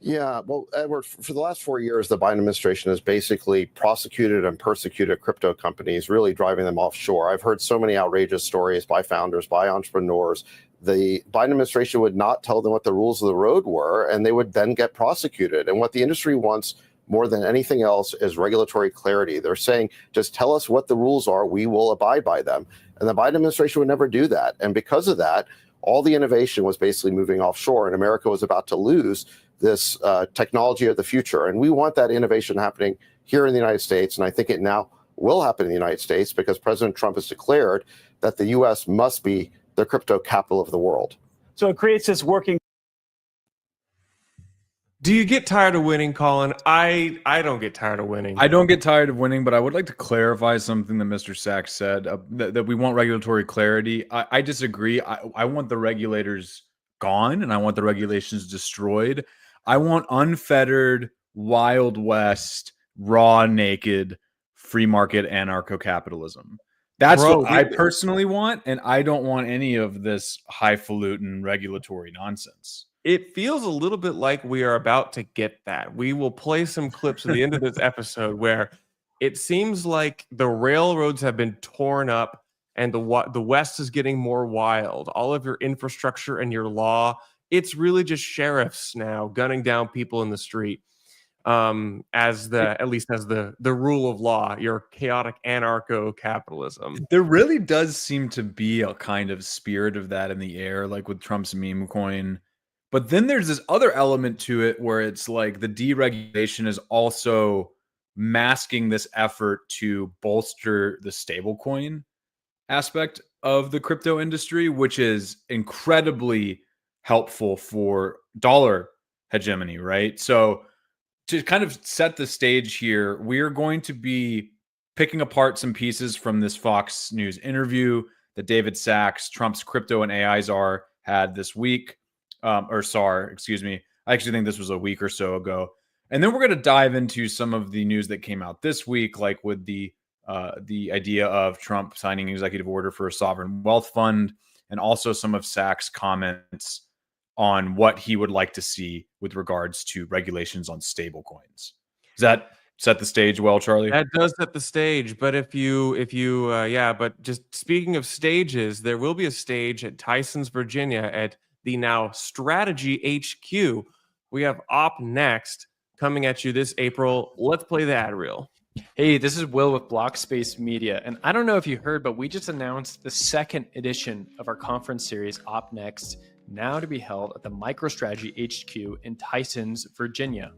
Yeah, well, Edward, for the last 4 years, the Biden administration has basically prosecuted and persecuted crypto companies, really driving them offshore. I've heard so many outrageous stories by founders, by entrepreneurs. The Biden administration would not tell them what the rules of the road were, and they would then get prosecuted. And what the industry wants more than anything else is regulatory clarity. They're saying, just tell us what the rules are, we will abide by them. And the Biden administration would never do that. And because of that, all the innovation was basically moving offshore, and America was about to lose this technology of the future. And we want that innovation happening here in the United States. And I think it now will happen in the United States because President Trump has declared that the U.S. must be the crypto capital of the world. So it creates this working. Do you get tired of winning, Colin? I don't get tired of winning. I don't get tired of winning, but I would like to clarify something that Mr. Sachs said, that we want regulatory clarity. I disagree. I want the regulators gone, and I want the regulations destroyed. I want unfettered, Wild West, raw, naked, free market anarcho-capitalism. That's what I personally want, and I don't want any of this highfalutin regulatory nonsense. It feels a little bit like we are about to get that. We will play some clips at the end of this episode where it seems like the railroads have been torn up and the West is getting more wild. All of your infrastructure and your law, it's really just sheriffs now gunning down people in the street at least as the rule of law, your chaotic anarcho-capitalism. There really does seem to be a kind of spirit of that in the air, like with Trump's meme coin. But then there's this other element to it where it's like the deregulation is also masking this effort to bolster the stablecoin aspect of the crypto industry, which is incredibly helpful for dollar hegemony, right? So to kind of set the stage here, we're going to be picking apart some pieces from this Fox News interview that David Sachs, Trump's crypto and AI czar, had this week. Or SAR, excuse me. I actually think this was a week or so ago. And then we're going to dive into some of the news that came out this week, like with the idea of Trump signing an executive order for a sovereign wealth fund, and also some of Sachs' comments on what he would like to see with regards to regulations on stablecoins. Does that set the stage well, Charlie? That does set the stage. But but just speaking of stages, there will be a stage at Tyson's, Virginia at the now Strategy HQ. We have Op Next coming at you this April. Let's play the ad reel. Hey, this is Will with Blockspace Media. And I don't know if you heard, but we just announced the second edition of our conference series, Op Next, now to be held at the MicroStrategy HQ in Tysons, Virginia.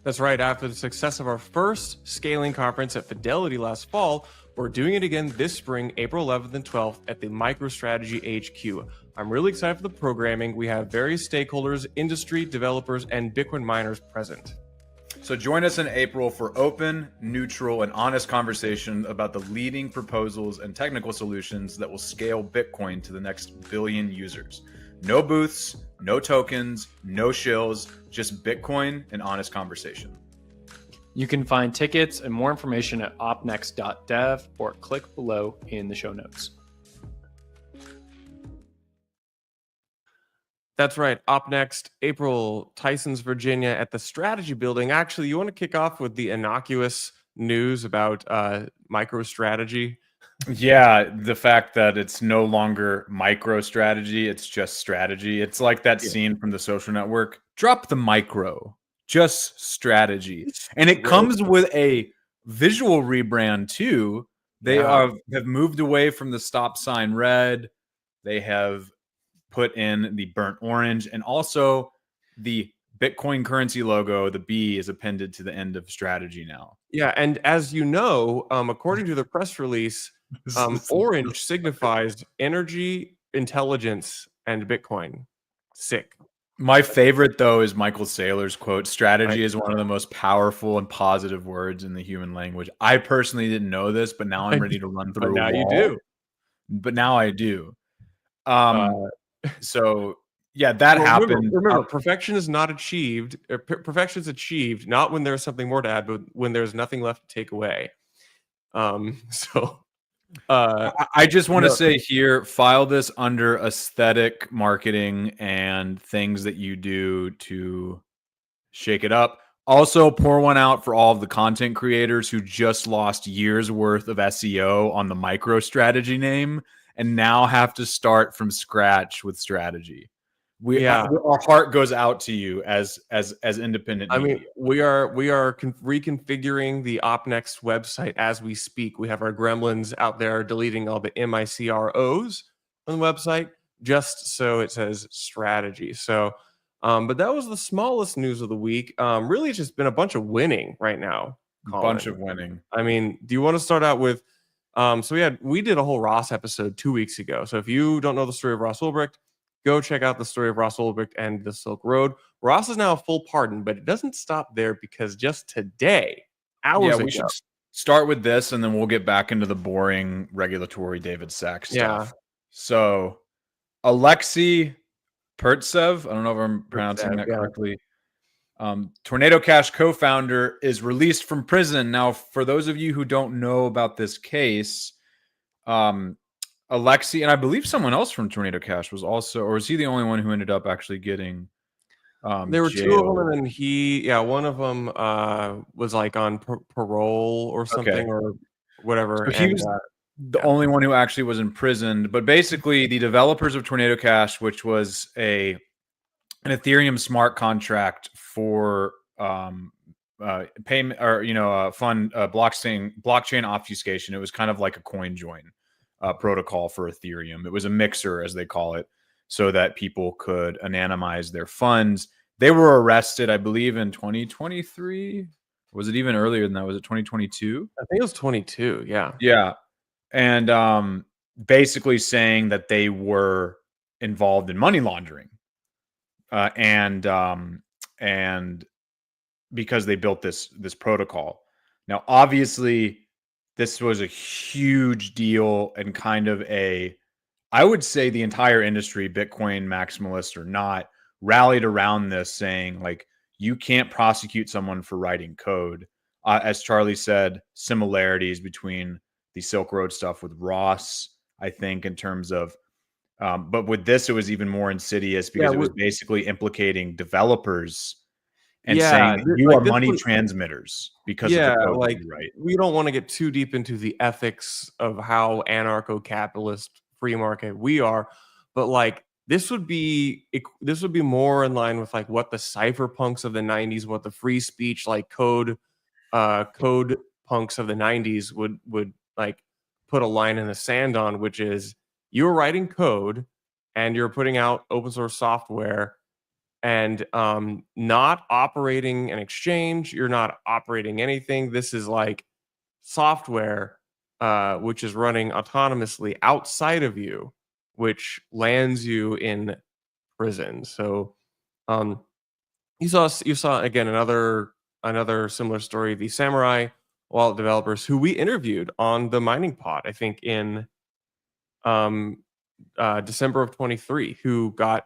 That's right. After the success of our first scaling conference at Fidelity last fall, we're doing it again this spring, April 11th and 12th at the MicroStrategy HQ. I'm really excited for the programming. We have various stakeholders, industry, developers, and Bitcoin miners present. So join us in April for open, neutral, and honest conversation about the leading proposals and technical solutions that will scale Bitcoin to the next billion users. No booths, no tokens, no shills, just Bitcoin and honest conversation. You can find tickets and more information at opnext.dev or click below in the show notes. That's right. Op Next, April, Tysons, Virginia at the Strategy Building. Actually, you want to kick off with the innocuous news about MicroStrategy? Yeah, the fact that it's no longer MicroStrategy, it's just strategy. It's like that scene from The Social Network. Drop the micro, just strategy. And it comes with a visual rebrand too. They have moved away from the stop sign red. They have put in the burnt orange, and also the Bitcoin currency logo, the B, is appended to the end of strategy now. Yeah, and as you know, according to the press release, orange signifies energy, intelligence, and Bitcoin. Sick. My favorite, though, is Michael Saylor's quote, strategy is one of the most powerful and positive words in the human language. I personally didn't know this, but now I'm ready to run through. But now you do. But now I do. So yeah, that happened. Remember, perfection is not achieved. Perfection is achieved not when there's something more to add, but when there's nothing left to take away. I just want to say here, file this under aesthetic marketing and things that you do to Shake it up. Also, pour one out for all of the content creators who just lost years worth of SEO on the MicroStrategy name and now have to start from scratch with strategy. Our heart goes out to you as independent I media. mean, we are reconfiguring the OpNext website as we speak. We have our gremlins out there deleting all the MICROs on the website just so it says strategy. So, but that was the smallest news of the week. Really, it's just been a bunch of winning right now. Bunch of winning. I mean, do you want to start out with? So we did a whole Ross episode 2 weeks ago. So if you don't know the story of Ross Ulbricht, go check out the story of Ross Ulbricht and the Silk Road. Ross is now a full pardon, but it doesn't stop there because just today, hours ago. We should start with this and then we'll get back into the boring regulatory David Sachs stuff. So Alexei Pertsev, I don't know if I'm pronouncing that correctly. Tornado Cash co-founder is released from prison. Now, for those of you who don't know about this case, Alexei, and I believe someone else from Tornado Cash was also, or was he the only one who ended up actually getting there were jailed? 2 of them, and then one of them was like on parole or something or whatever. So he was the only one who actually was imprisoned. But basically, the developers of Tornado Cash, which was an Ethereum smart contract for payment or fund blockchain obfuscation. It was kind of like a coin join protocol for Ethereum. It was a mixer, as they call it, so that people could anonymize their funds. They were arrested, I believe, in 2023. Was it even earlier than that? Was it 2022? I think it was 22. Yeah. Yeah. And basically saying that they were involved in money laundering. And because they built this protocol. Now, obviously, this was a huge deal and kind of I would say the entire industry, Bitcoin maximalists or not, rallied around this, saying like, you can't prosecute someone for writing code. As Charlie said, similarities between the Silk Road stuff with Ross, I think, in terms of, but with this, it was even more insidious because it was basically implicating developers and saying that you are money transmitters because of the code that you write. We don't want to get too deep into the ethics of how anarcho-capitalist free market we are, but like this would be more in line with like what the cypherpunks of the 90s, what the free speech like code punks of the 90s would like put a line in the sand on, which is you're writing code and you're putting out open source software and not operating an exchange. You're not operating anything. This is like software which is running autonomously outside of you, which lands you in prison. So you saw again another similar story, the Samurai wallet developers who we interviewed on the Mining Pod, I think in December of 23, who are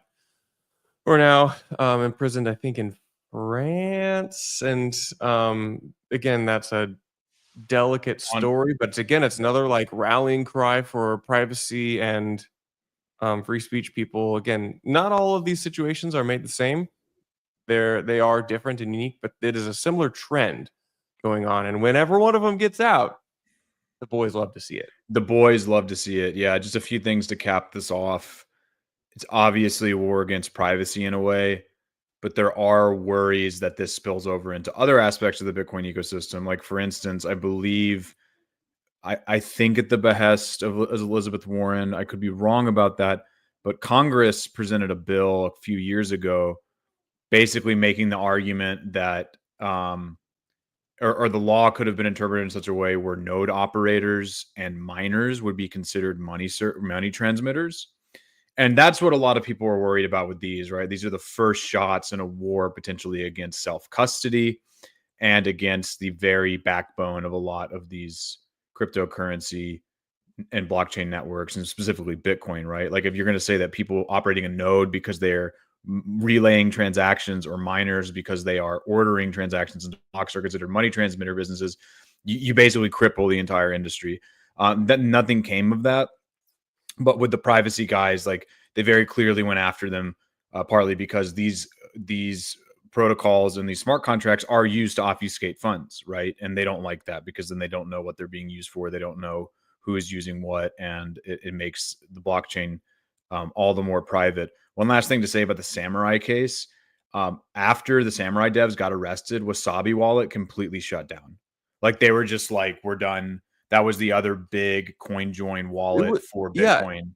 now imprisoned, I think, in France. And again, that's a delicate story, but again, it's another like rallying cry for privacy and free speech people. Again, not all of these situations are made the same. They are different and unique, but it is a similar trend going on. And whenever one of them gets out, the boys love to see it. The boys love to see it. Yeah, just a few things to cap this off. It's obviously a war against privacy in a way, but there are worries that this spills over into other aspects of the Bitcoin ecosystem. Like, for instance, I believe, I think at the behest of Elizabeth Warren, I could be wrong about that, but Congress presented a bill a few years ago basically making the argument that or the law could have been interpreted in such a way where node operators and miners would be considered money transmitters. And that's what a lot of people are worried about with these, right? These are the first shots in a war potentially against self-custody and against the very backbone of a lot of these cryptocurrency and blockchain networks, and specifically Bitcoin, right? Like if you're going to say that people operating a node because they're relaying transactions or miners because they are ordering transactions into blocks are considered money transmitter businesses, you basically cripple the entire industry. That nothing came of that. But with the privacy guys, like they very clearly went after them, partly because these protocols and these smart contracts are used to obfuscate funds, right? And they don't like that because then they don't know what they're being used for. They don't know who is using what, and it makes the blockchain all the more private. One last thing to say about the Samurai case. After the Samurai devs got arrested, Wasabi Wallet completely shut down. Like they were just like, we're done. That was the other big CoinJoin wallet for Bitcoin.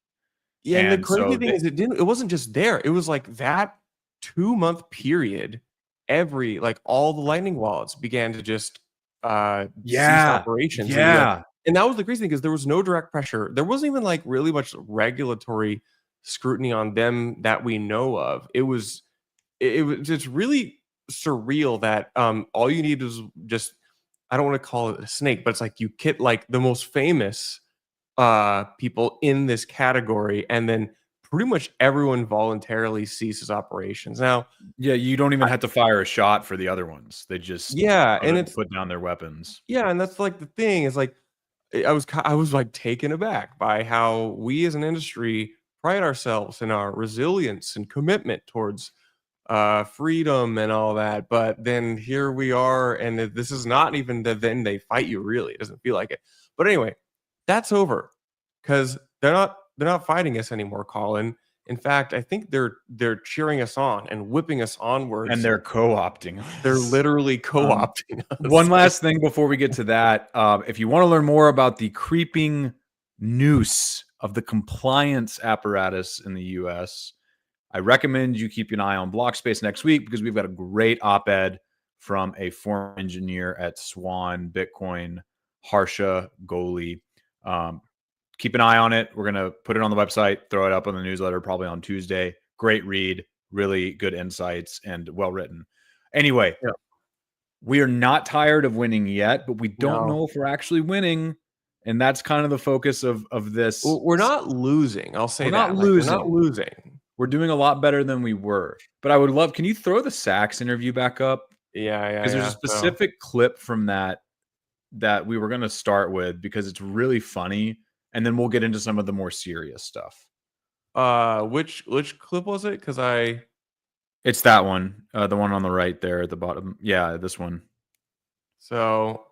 Yeah, and the And crazy so thing is it wasn't just there. It was like that 2-month period, all the Lightning wallets began to just cease operations. And that was the crazy thing, because there was no direct pressure. There wasn't even like really much regulatory scrutiny on them that we know of. It's really surreal that all you need is just, I don't want to call it a snake, but it's like you get like the most famous people in this category, and then pretty much everyone voluntarily ceases operations. Now, yeah, you don't even have to fire a shot for the other ones. They just and it's put down their weapons. Yeah, and that's like the thing is like I was like taken aback by how we as an industry pride ourselves in our resilience and commitment towards freedom and all that, but then here we are, and this is not even then they fight you. Really, it doesn't feel like it. But anyway, that's over, because they're not fighting us anymore, Colin. In fact, I think they're cheering us on and whipping us onwards, And they're co-opting us. They're literally co-opting us. One last thing before we get to that. If you want to learn more about the creeping noose of the compliance apparatus in the US, I recommend you keep an eye on Blockspace next week, because we've got a great op-ed from a former engineer at Swan Bitcoin, Harsha Goli. Keep an eye on it. We're going to put it on the website, throw it up on the newsletter probably on Tuesday. Great read, really good insights, and well written. Anyway, we are not tired of winning yet, but we don't know if we're actually winning. And that's kind of the focus of this. We're not losing. I'll say we're that. Not losing. We're not losing. We're doing a lot better than we were. But I would love, can you throw the Sachs interview back up? Yeah. Because there's a specific clip from that we were going to start with, because it's really funny. And then we'll get into some of the more serious stuff. Which clip was it? Because it's that one, the one on the right there at the bottom. Yeah, this one. So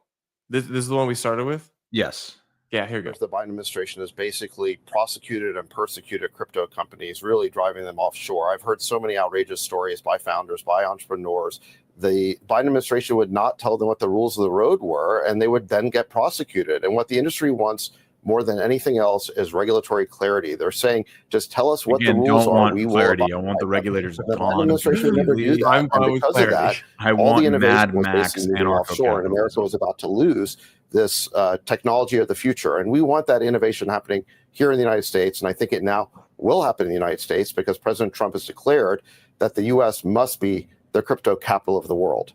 this is the one we started with? Yes. Yeah, here goes. The Biden administration has basically prosecuted and persecuted crypto companies, really driving them offshore. I've heard so many outrageous stories by founders, by entrepreneurs. The Biden administration would not tell them what the rules of the road were, and they would then get prosecuted. And what the industry wants more than anything else is regulatory clarity. They're saying, just tell us what the rules are. We clarity. will. I want the regulators the Biden administration never do that. I'm and because of that, I all want the innovation Mad was Max basically moving offshore, and America was about to lose this technology of the future. And we want that innovation happening here in the United States. And I think it now will happen in the United States, because President Trump has declared that the U.S. must be the crypto capital of the world.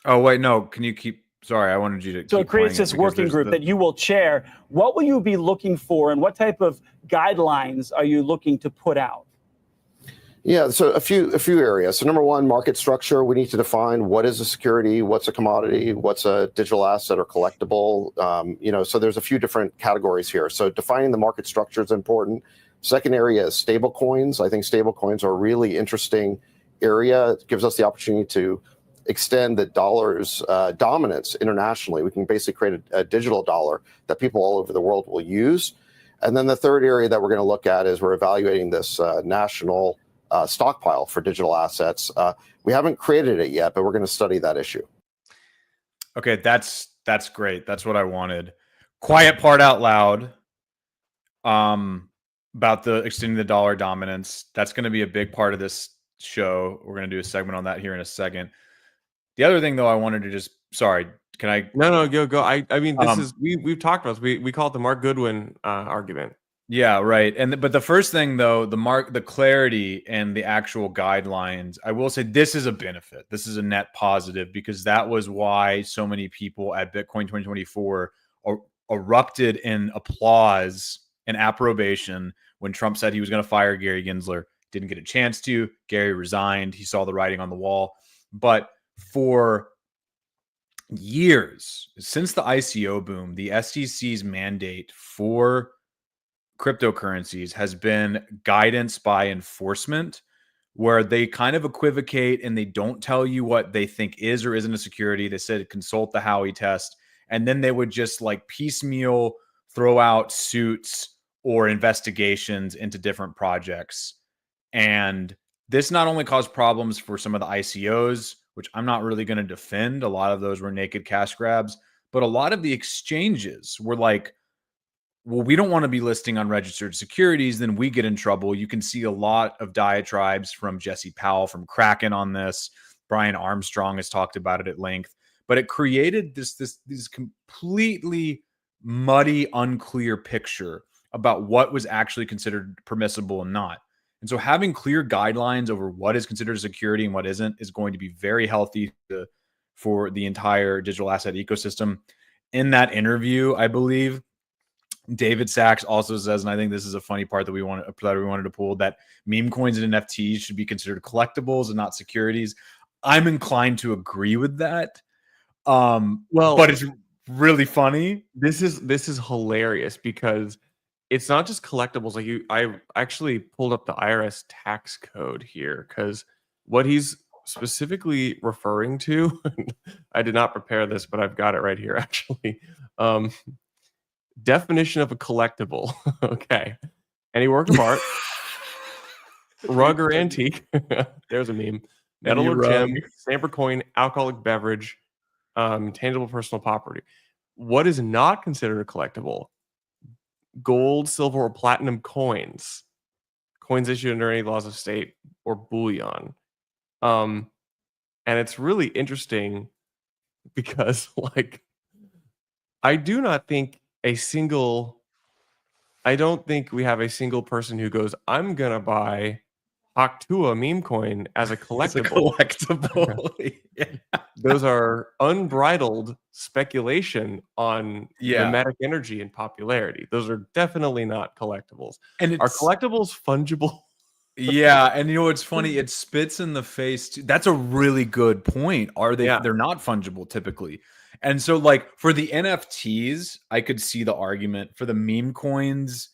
Oh, wait, no. Can you keep... Sorry, I wanted you to... So it creates this working group that you will chair. What will you be looking for, and what type of guidelines are you looking to put out? Yeah, so a few areas. So number one, market structure. We need to define what is a security, what's a commodity, what's a digital asset or collectible. So there's a few different categories here. So defining the market structure is important. Second area is stable coins. I think stable coins are a really interesting area. It gives us the opportunity to extend the dollar's dominance internationally. We can basically create a digital dollar that people all over the world will use. And then the third area that we're going to look at is we're evaluating this national stockpile for digital assets. We haven't created it yet, but we're going to study that issue. Okay, that's great. That's what I wanted. Quiet part out loud. About the extending the dollar dominance. That's going to be a big part of this show. We're going to do a segment on that here in a second. The other thing, though, I wanted to just... Sorry, can I... No, go. I mean, this is... We've talked about this. We call it the Mark Goodwin argument. Yeah, right. But the first thing, though, the clarity and the actual guidelines, I will say this is a benefit. This is a net positive, because that was why so many people at Bitcoin 2024 erupted in applause and approbation when Trump said he was going to fire Gary Gensler. Didn't get a chance to. Gary resigned. He saw the writing on the wall. But for years, since the ICO boom, the SEC's mandate for cryptocurrencies has been guidance by enforcement, where they kind of equivocate and they don't tell you what they think is or isn't a security. They said consult the Howey test, and then they would just like piecemeal throw out suits or investigations into different projects. And this not only caused problems for some of the ICOs, which I'm not really going to defend. A lot of those were naked cash grabs, but a lot of the exchanges were like, well, we don't want to be listing unregistered securities, then we get in trouble. You can see a lot of diatribes from Jesse Powell from Kraken on this. Brian Armstrong has talked about it at length, but it created this completely muddy, unclear picture about what was actually considered permissible and not. And so having clear guidelines over what is considered a security and what isn't is going to be very healthy for the entire digital asset ecosystem. In that interview, I believe, David Sachs also says, and I think this is a funny part that we wanted to pull, that meme coins and NFTs should be considered collectibles and not securities. I'm inclined to agree with that. But it's really funny. This is hilarious because it's not just collectibles. Like I actually pulled up the IRS tax code here because what he's specifically referring to, I did not prepare this, but I've got it right here actually. Definition of a collectible. Okay. Any work of art, rug or antique. There's a meme. Metal or gem, stamp or coin, alcoholic beverage, tangible personal property. What is not considered a collectible? Gold, silver, or platinum coins. Coins issued under any laws of state or bullion. And it's really interesting because, like, I don't think we have a single person who goes, I'm gonna buy Haktua meme coin as a collectible. Yeah. Those are unbridled speculation on mimetic energy and popularity. Those are definitely not collectibles. And are collectibles fungible? Yeah, and you know what's funny? It spits in the face too. That's a really good point. Are they? They're not fungible typically. And so, like, for the NFTs, I could see the argument. For the meme coins,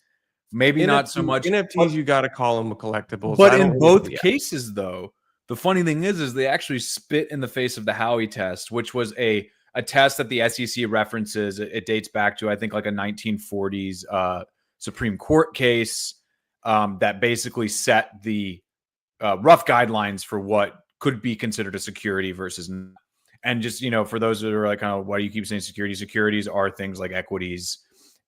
maybe not so much. NFTs, you got to call them collectibles. But in both cases, though, the funny thing is they actually spit in the face of the Howey test, which was a test that the SEC references. It dates back to, I think, like a 1940s Supreme Court case that basically set the rough guidelines for what could be considered a security versus not. And just, you know, for those that are like, kind of, why do you keep saying securities? Securities are things like equities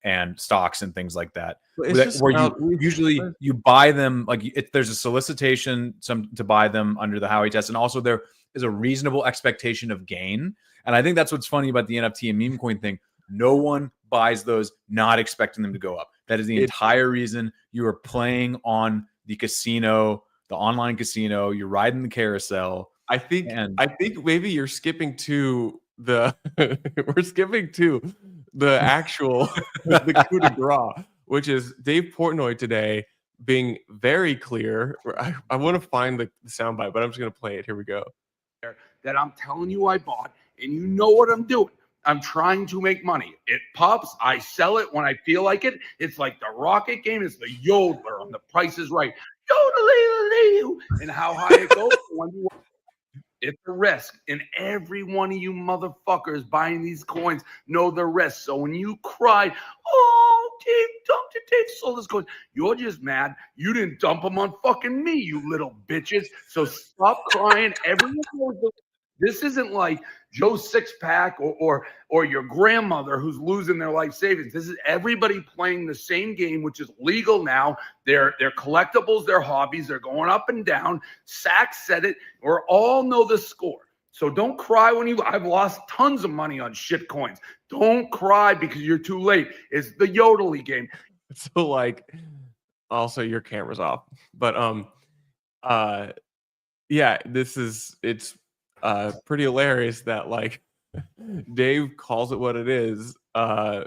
and stocks and things like that, where you usually you buy them, like there's a solicitation to buy them under the Howey test, and also there is a reasonable expectation of gain. And I think that's what's funny about the NFT and meme coin thing. No one buys those not expecting them to go up. That is the entire reason you are playing on the casino, the online casino. You're riding the carousel. I think maybe you're skipping to the we're skipping to the actual the coup de grace, which is Dave Portnoy today being very clear. I want to find the soundbite, but I'm just going to play it. Here we go. That I'm telling you I bought, and you know what I'm doing. I'm trying to make money. It pops. I sell it when I feel like it. It's like the Rocket game. It's the yodeler on The Price is Right. Yodeling, and how high it goes. It's a risk, and every one of you motherfuckers buying these coins know the risk. So when you cry, oh, Dave dumped it, Dave sold his coins, you're just mad you didn't dump them on fucking me, you little bitches. So stop crying. Everyone knows this isn't like Joe's six-pack or your grandmother who's losing their life savings. This is everybody playing the same game, which is legal now. They're collectibles, they're hobbies, they're going up and down. Sachs said it. We all know the score. So don't cry I've lost tons of money on shit coins. Don't cry because you're too late. It's the Yodely game. So, like, also your camera's off. But yeah, it's pretty hilarious that, like, Dave calls it what it is.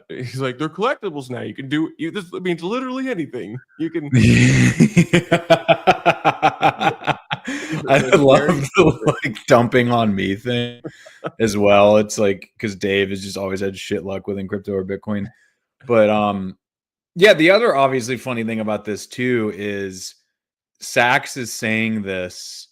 He's like, they're collectibles now. You can do this means literally anything. You can. I love the like dumping on me thing as well. It's like, because Dave has just always had shit luck within crypto or Bitcoin. But yeah, the other obviously funny thing about this too is Sachs is saying this,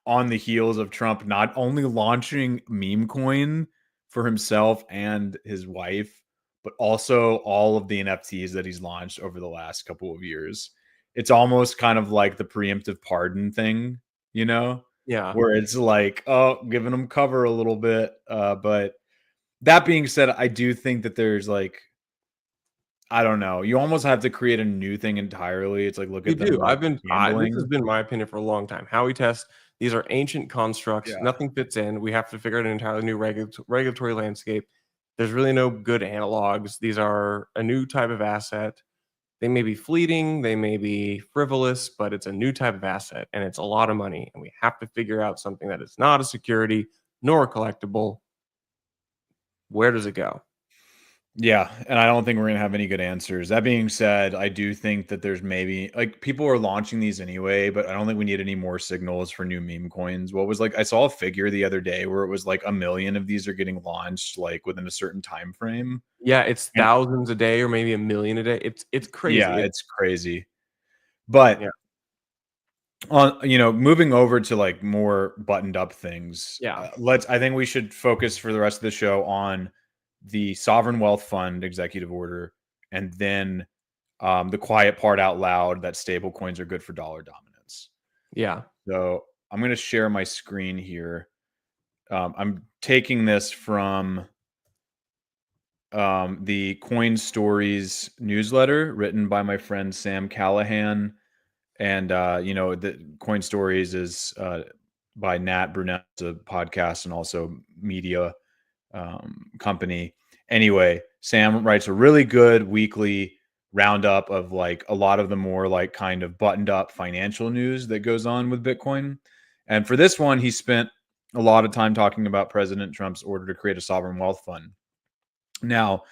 on the heels of Trump not only launching meme coin for himself and his wife, but also all of the NFTs that he's launched over the last couple of years. It's almost kind of like the preemptive pardon thing, Yeah. where it's like, oh, giving them cover a little bit. But that being said, I do think that there's like, I don't know. You almost have to create a new thing entirely. It's like, look You at them do. like This gambling. has been my opinion for a long time. How we test, these are ancient constructs. Yeah. Nothing fits in. We have to figure out an entirely new regulatory landscape. There's really no good analogs. These are a new type of asset. They may be fleeting, they may be frivolous, but it's a new type of asset and it's a lot of money. And we have to figure out something that is not a security nor a collectible. Where does it go? Yeah, and I don't think we're gonna have any good answers. That being said, I do think that there's maybe like people are launching these anyway, but I don't think we need any more signals for new meme coins. What was like I saw a figure the other day where it was like 1 million of these are getting launched like within a certain time frame. Yeah, it's And thousands a day or maybe 1 million a day. It's crazy. yeah, it's crazy. But Yeah. moving over to like more buttoned up things. Yeah. I think we should focus for the rest of the show on the sovereign wealth fund executive order, and then the quiet part out loud that stable coins are good for dollar dominance. Yeah. So I'm going to share my screen here. I'm taking this from the Coin Stories newsletter written by my friend Sam Callahan. And, the Coin Stories is by Nat Brunel, a podcast and also media company. Anyway, Sam writes a really good weekly roundup of like a lot of the more like kind of buttoned up financial news that goes on with Bitcoin. And for this one, he spent a lot of time talking about President Trump's order to create a sovereign wealth fund. Now,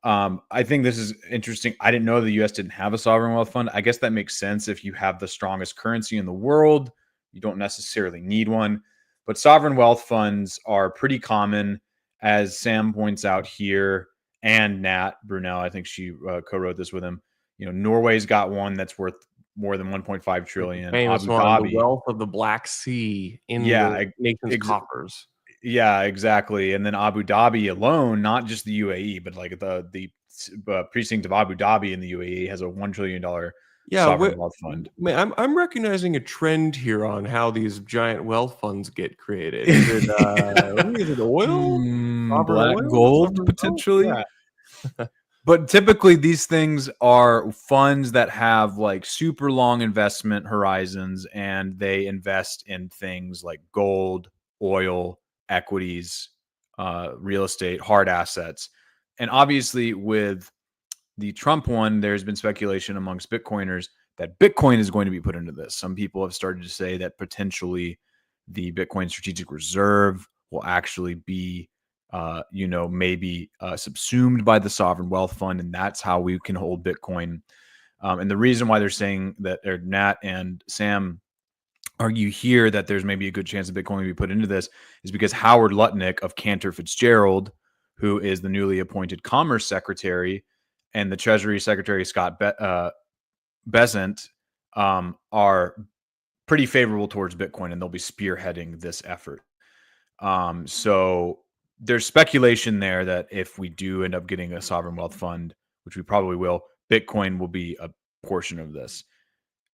I think this is interesting. I didn't know the US didn't have a sovereign wealth fund. I guess that makes sense if you have the strongest currency in the world. You don't necessarily need one. But sovereign wealth funds are pretty common, as Sam points out here, and Nat Brunel, I think she co-wrote this with him. Norway's got one that's worth more than 1.5 trillion. Famous Abu one, the Dhabi. wealth of the Black Sea in Yeah, the nation's coffers. Yeah, exactly. And then Abu Dhabi alone, not just the UAE, but like the precinct of Abu Dhabi in the UAE has a $1 trillion sovereign wealth fund. Man, I'm recognizing a trend here on how these giant wealth funds get created. Is it oil? Black Oil? gold, Sovereign potentially. Yeah. But typically these things are funds that have like super long investment horizons, and they invest in things like gold, oil, equities, real estate, hard assets. And obviously with the Trump one, there's been speculation amongst Bitcoiners that Bitcoin is going to be put into this. Some people have started to say that potentially the Bitcoin strategic reserve will actually be maybe subsumed by the sovereign wealth fund, and that's how we can hold Bitcoin. And the reason why they're saying that, or Nat and Sam argue here that there's maybe a good chance that Bitcoin will be put into this, is because Howard Lutnick of Cantor Fitzgerald, who is the newly appointed Commerce Secretary, and the Treasury Secretary Scott Bessent are pretty favorable towards Bitcoin, and they'll be spearheading this effort. So there's speculation there that if we do end up getting a sovereign wealth fund, which we probably will, Bitcoin will be a portion of this.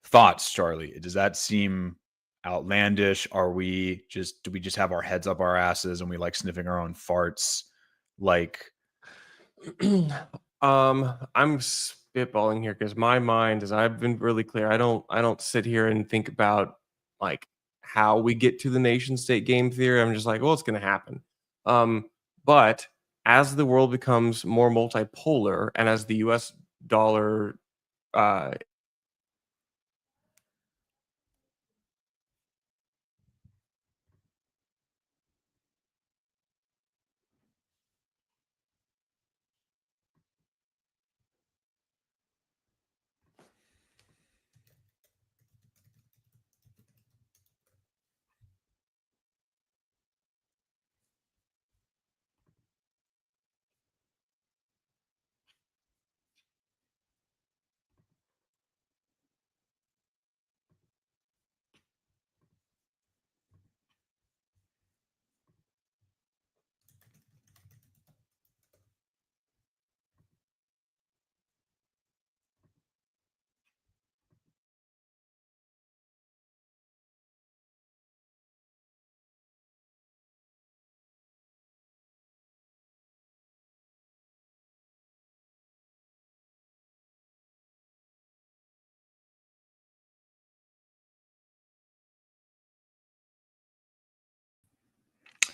Thoughts, Charlie? Does that seem outlandish? Do we just have our heads up our asses and we like sniffing our own farts? Like, I'm spitballing here because my mind, as I've been really clear, I don't sit here and think about like how we get to the nation state game theory. I'm just like, well, it's going to happen. But as the world becomes more multipolar and as the US dollar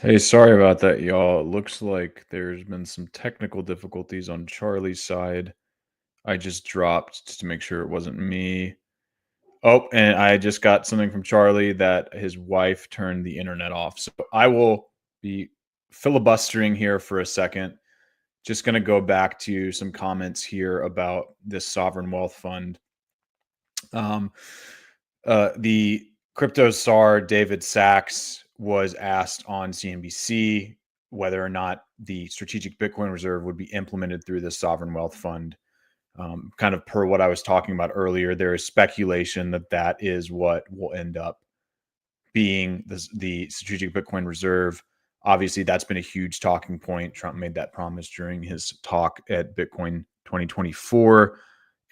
Hey, sorry about that, y'all. It looks like there's been some technical difficulties on Charlie's side. I just dropped just to make sure it wasn't me. Oh, and I just got something from Charlie that his wife turned the internet off. So I will be filibustering here for a second. Just going to go back to some comments here about this sovereign wealth fund. The crypto czar David Sachs was asked on CNBC whether or not the strategic Bitcoin reserve would be implemented through the sovereign wealth fund. Kind of per what I was talking about earlier, there is speculation that that is what will end up being the strategic Bitcoin reserve. Obviously, that's been a huge talking point. Trump made that promise during his talk at Bitcoin 2024.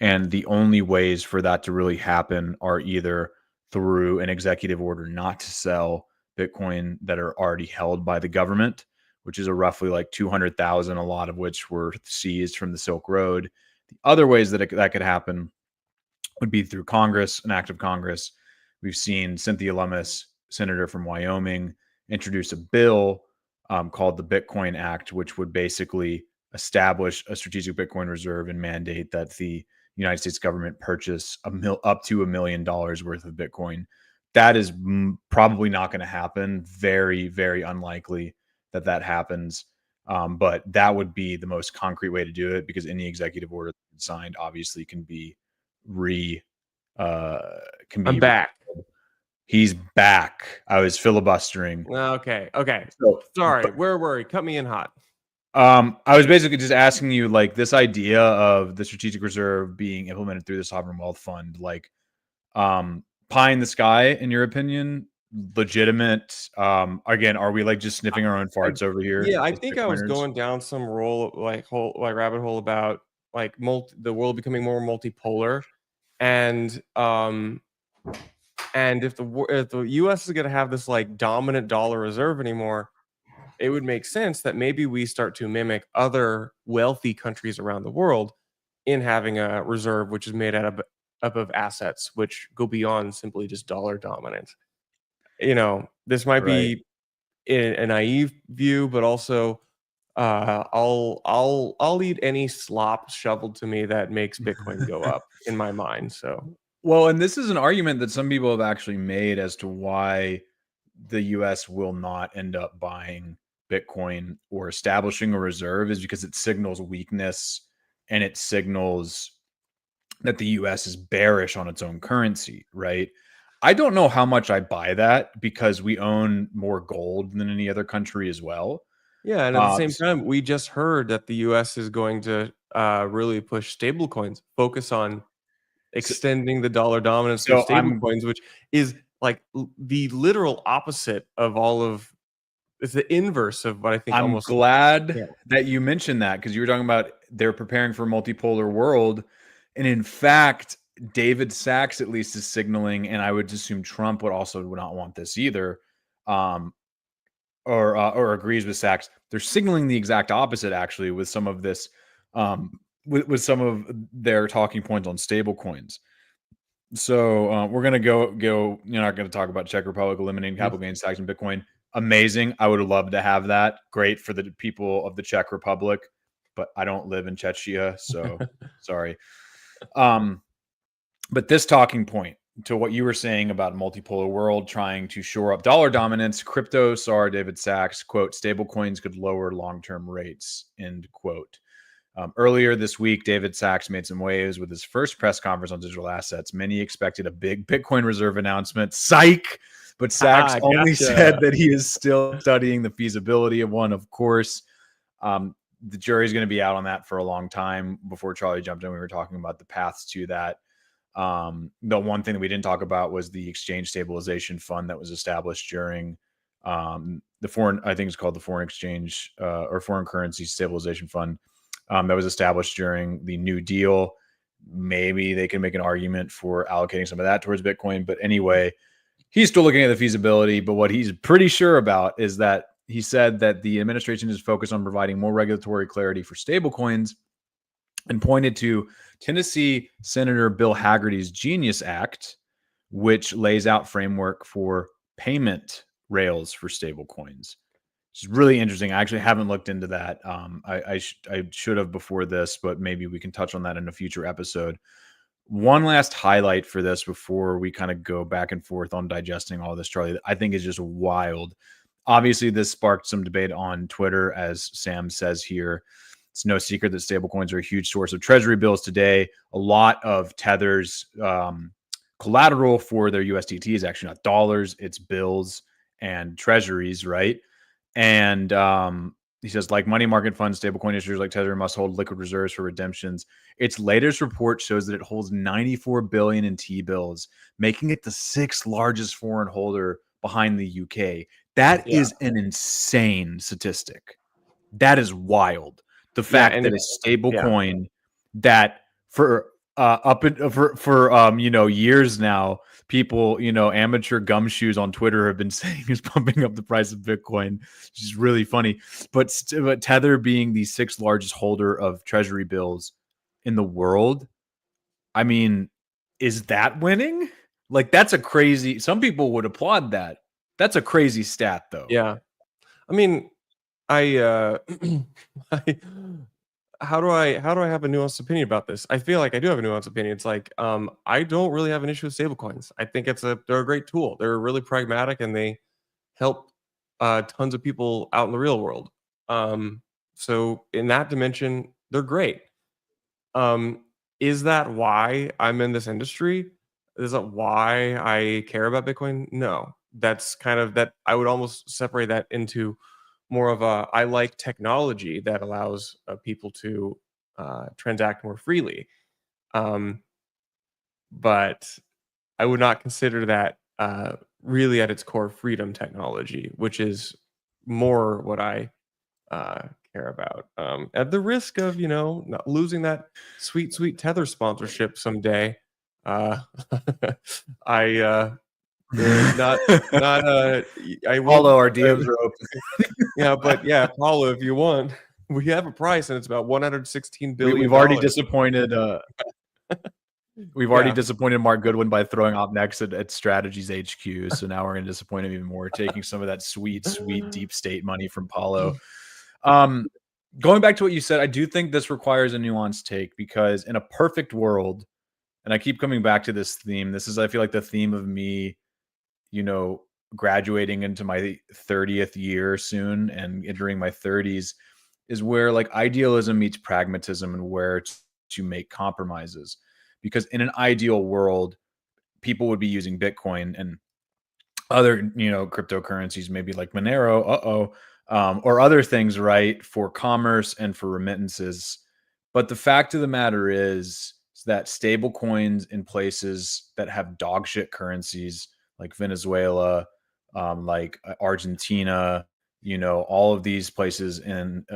And the only ways for that to really happen are either through an executive order not to sell Bitcoin that are already held by the government, which is a roughly like 200,000, a lot of which were seized from the Silk Road. The other ways that that could happen would be through Congress, an act of Congress. We've seen Cynthia Lummis, senator from Wyoming, introduce a bill called the Bitcoin Act, which would basically establish a strategic Bitcoin reserve and mandate that the United States government purchase up to $1 million worth of Bitcoin. That is probably not going to happen. Very, very unlikely that that happens. But that would be the most concrete way to do it, because any executive order signed obviously can be I'm back. He's back. I was filibustering. Okay. So, Sorry, where were we? Cut me in hot. I was basically just asking you, like, this idea of the strategic reserve being implemented through the sovereign wealth fund, like, pie in the sky, in your opinion, legitimate? Again, are we like just sniffing our own farts over here? Yeah, I as think I was Bitcoiners? going down some rabbit hole about like the world becoming more multipolar, and if the U.S. is going to have this like dominant dollar reserve anymore, it would make sense that maybe we start to mimic other wealthy countries around the world in having a reserve which is made up of assets which go beyond simply just dollar dominance. This might be a naive view, but also I'll eat any slop shoveled to me that makes Bitcoin go up in my mind. So Well, and this is an argument that some people have actually made as to why the US will not end up buying Bitcoin or establishing a reserve, is because it signals weakness, and it signals that the US is bearish on its own currency, right? I don't know how much I buy that, because we own more gold than any other country as well. yeah, and at the same time, we just heard that the U.S. is going to really push stablecoins, focus on extending the dollar dominance through So stablecoins, which is like the literal opposite of all of. It's the inverse of what I think. I'm Almost glad Yeah. that you mentioned that, because you were talking about they're preparing for a multipolar world. And in fact, David Sachs at least is signaling, and I would assume Trump would not want this either, or agrees with Sachs. They're signaling the exact opposite, actually, with some of this, with some of their talking points on stable coins. So we're gonna go. You're not going to talk about Czech Republic eliminating capital gains tax in Bitcoin. Amazing. I would love to have that. Great for the people of the Czech Republic, but I don't live in Czechia, so sorry. But this talking point to what you were saying about a multipolar world trying to shore up dollar dominance, crypto czar David Sachs, quote, stable coins could lower long-term rates, end quote. Earlier this week, David Sachs made some waves with his first press conference on digital assets. Many expected a big Bitcoin reserve announcement. Psych! But Sachs only said that he is still studying the feasibility of one, of course. The jury's going to be out on that for a long time. Before Charlie jumped in, we were talking about the paths to that. The one thing that we didn't talk about was the exchange stabilization fund that was established during the foreign, I think it's called the foreign exchange or foreign currency stabilization fund. That was established during the New Deal. Maybe they can make an argument for allocating some of that towards Bitcoin. But anyway, he's still looking at the feasibility. But what he's pretty sure about is that he said that the administration is focused on providing more regulatory clarity for stablecoins, and pointed to Tennessee Senator Bill Hagerty's Genius Act, which lays out framework for payment rails for stablecoins. It's really interesting. I actually haven't looked into that. I should have before this, but maybe we can touch on that in a future episode. One last highlight for this before we kind of go back and forth on digesting all this, Charlie, I think is just wild. Obviously, this sparked some debate on Twitter, as Sam says here. It's no secret that stablecoins are a huge source of treasury bills today. A lot of Tether's collateral for their USDT is actually not dollars, it's bills and treasuries, right? And he says, like money market funds, stablecoin issuers like Tether must hold liquid reserves for redemptions. Its latest report shows that it holds 94 billion in T-bills, making it the 6th largest foreign holder behind the UK. That is an insane statistic. That is wild. The fact that a stablecoin that for years now, people, amateur gumshoes on Twitter have been saying is pumping up the price of Bitcoin, which is really funny. But Tether being the 6th largest holder of treasury bills in the world, I mean, is that winning? Like, that's a crazy. Some people would applaud that. That's a crazy stat, though. Yeah, I mean, I how do I have a nuanced opinion about this? I feel like I do have a nuanced opinion. It's like I don't really have an issue with stablecoins. I think they're a great tool. They're really pragmatic and they help tons of people out in the real world. So in that dimension, they're great. Is that why I'm in this industry? Is that why I care about Bitcoin? No. That's kind of that. I would almost separate that into more of I like technology that allows people to transact more freely. But I would not consider that really at its core freedom technology, which is more what I care about. At the risk of, not losing that sweet Tether sponsorship someday, I not I will. Although our DMs are open. Yeah, but Paulo, if you want, we have a price and it's about 116 billion. We've already disappointed. We've already disappointed Mark Goodwin by throwing up next at Strategies HQ. So now we're going to disappoint him even more, taking some of that sweet deep state money from Paulo. Going back to what you said, I do think this requires a nuanced take, because in a perfect world, and I keep coming back to this theme, this is, I feel like, the theme of me, graduating into my 30th year soon and entering my 30s, is where like idealism meets pragmatism and where to make compromises. Because in an ideal world, people would be using Bitcoin and other, cryptocurrencies, maybe like Monero, or other things, right, for commerce and for remittances. But the fact of the matter is that stable coins in places that have dog shit currencies like Venezuela, like Argentina, all of these places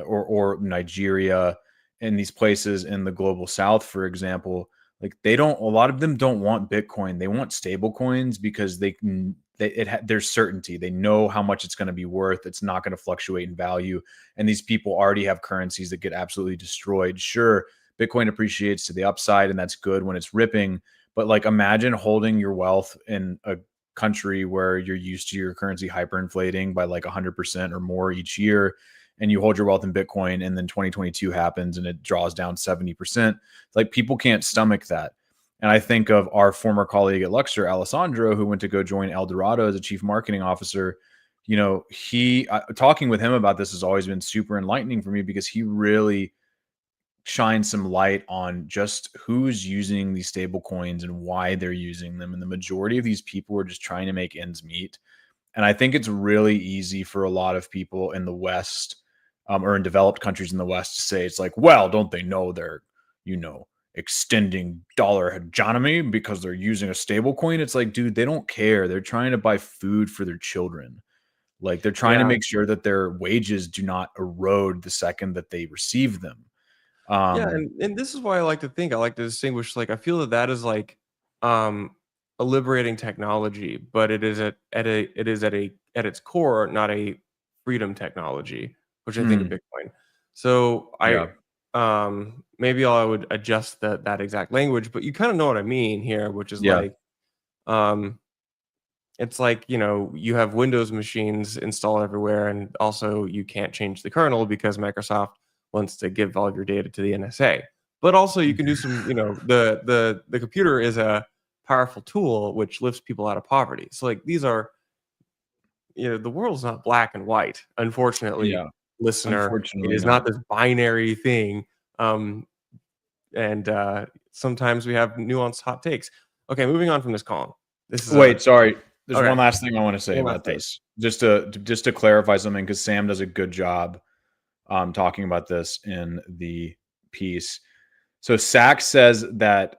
or Nigeria, and these places in the global South, for example, like a lot of them don't want Bitcoin. They want stable coins because there's certainty. They know how much it's going to be worth. It's not going to fluctuate in value. And these people already have currencies that get absolutely destroyed. Sure, Bitcoin appreciates to the upside, and that's good when it's ripping. But like, imagine holding your wealth in a country where you're used to your currency hyperinflating by like 100% or more each year, and you hold your wealth in Bitcoin, and then 2022 happens and it draws down 70%. Like, people can't stomach that. And I think of our former colleague at Luxor, Alessandro, who went to go join Eldorado as a chief marketing officer. He talking with him about this has always been super enlightening for me, because he really shines some light on just who's using these stable coins and why they're using them. And the majority of these people are just trying to make ends meet. And I think it's really easy for a lot of people in the West, or in developed countries in the West, to say, it's like, well, don't they know they're, extending dollar hegemony because they're using a stable coin? It's like, dude, they don't care. They're trying to buy food for their children. Like, they're trying to make sure that their wages do not erode the second that they receive them. And this is why I like to distinguish, like, I feel that is like a liberating technology, but it is at its core not a freedom technology, which I think of Bitcoin. So maybe I would adjust that exact language, but you kind of know what I mean here, which is like it's like, you have Windows machines installed everywhere, and also you can't change the kernel because Microsoft wants to give all your data to the NSA. But also you can do some, the computer is a powerful tool which lifts people out of poverty. So like these are, the world's not black and white, unfortunately, Yeah, listener. It unfortunately is not. not this binary thing. And sometimes we have nuanced hot takes. Okay, moving on from this column. This is Wait, sorry. There's okay. one last thing I want to say One last about thing. this, just to clarify something, because Sam does a good job talking about this in the piece. So Sachs says that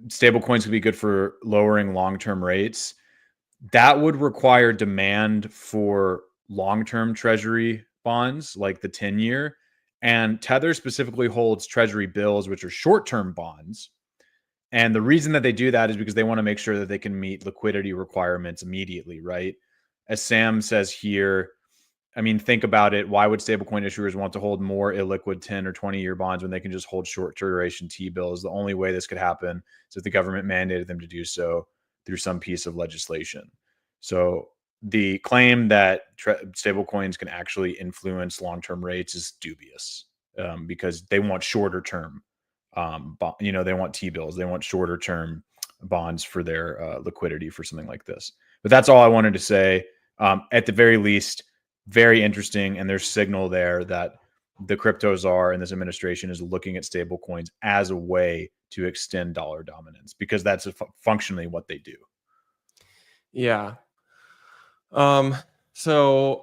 stablecoins could be good for lowering long-term rates. That would require demand for long-term treasury bonds, like the 10-year. And Tether specifically holds treasury bills, which are short-term bonds. And the reason that they do that is because they want to make sure that they can meet liquidity requirements immediately, right? As Sam says here, I mean, think about it. Why would stablecoin issuers want to hold more illiquid 10 or 20-year bonds when they can just hold short duration T-bills? The only way this could happen is if the government mandated them to do so through some piece of legislation. So the claim that stablecoins can actually influence long-term rates is dubious because they want shorter term. They want T-bills. They want shorter term bonds for their liquidity for something like this. But that's all I wanted to say. At the very least, very interesting, and there's signal there that the crypto czar and this administration is looking at stable coins as a way to extend dollar dominance, because that's functionally what they do. Yeah. So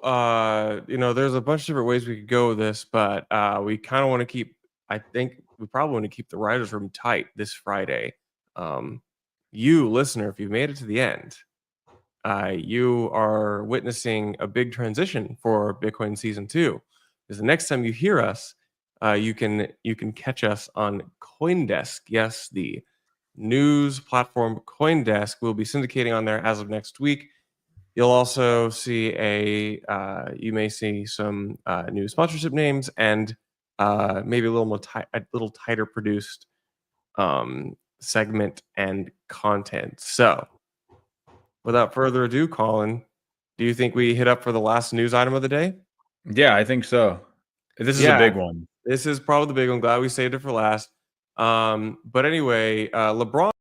there's a bunch of different ways we could go with this, but we kind of want to keep, I think we probably want to keep the writers' room tight this Friday. You listener, if you've made it to the end, you are witnessing a big transition for Bitcoin Season 2. Because the next time you hear us, you can catch us on CoinDesk. Yes, the news platform CoinDesk will be syndicating on there as of next week. You'll also see you may see some new sponsorship names and maybe a little tighter produced segment and content. So, without further ado, Colin, do you think we hit up for the last news item of the day? Yeah, I think so. This is a big one. This is probably the big one. Glad we saved it for last. But anyway, LeBron